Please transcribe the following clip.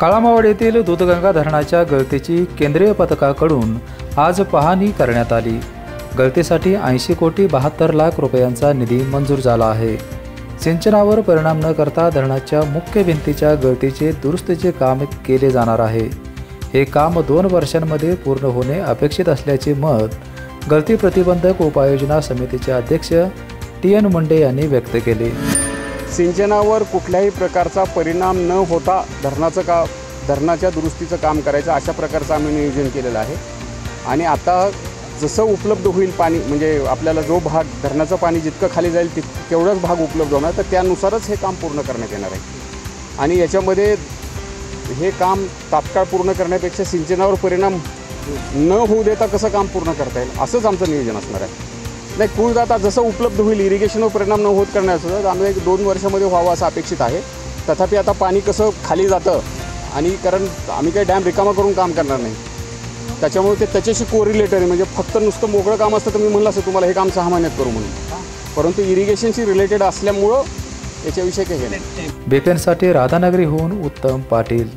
काळामावळ येथील दूधगंगा धरणाच्या गळतीची केंद्रीय पथकाकडून आज पाहणी करण्यात आली। गळतीसाठी 80 कोटी 72 लाख रुपयांचा निधी मंजूर झाला आहे। सिंचनावर परिणाम न करता धरणाच्या मुख्य भिंतीच्या गळतीचे दुरुस्तीचे काम केले जाणार आहे। हे काम 2 वर्षांमध्ये पूर्ण होणे अपेक्षित असल्याचे मत गळती प्रतिबंधक उपाययोजना समितीचे अध्यक्ष TN मुंडे यांनी व्यक्त केले। सिंचनावर कुठल्याही प्रकारचा परिणाम न होता धरणाच्या दुरुस्तीचं काम करायचं अशा प्रकारचं आम्ही नियोजन केलेलं आहे। आणि आता जसं उपलब्ध होईल पाणी, म्हणजे आपल्याला जो भाग धरणाचं पाणी जितकं खाली जाईल तेवढाच भाग उपलब्ध होणार, तर त्यानुसारच हे काम पूर्ण करण्यात येणार आहे। आणि याच्यामध्ये हे काम तात्काळ पूर्ण करण्यापेक्षा सिंचनावर परिणाम न होऊ देता कसं काम पूर्ण करता येईल असंच आमचं नियोजन असणार आहे। नाही, पूल आता जसं उपलब्ध होईल इरिगेशनवर परिणाम न होत करण्याचं आम्ही 2 वर्षामध्ये व्हावं असं अपेक्षित आहे। तथापि आता पाणी कसं खाली जातं, आणि कारण आम्ही काही डॅम रिकामा करून काम करणार नाही, त्याच्यामुळे ते त्याच्याशी कोरिलेटेड आहे। म्हणजे फक्त नुसतं मोकळं काम असतं तर मी म्हणलं असं तुम्हाला हे काम 6 महिन्यात करू म्हणून, परंतु इरिगेशनशी रिलेटेड असल्यामुळं याच्याविषयी काही नाही। बीपीएनसाठी राधानगरीहून उत्तम पाटील।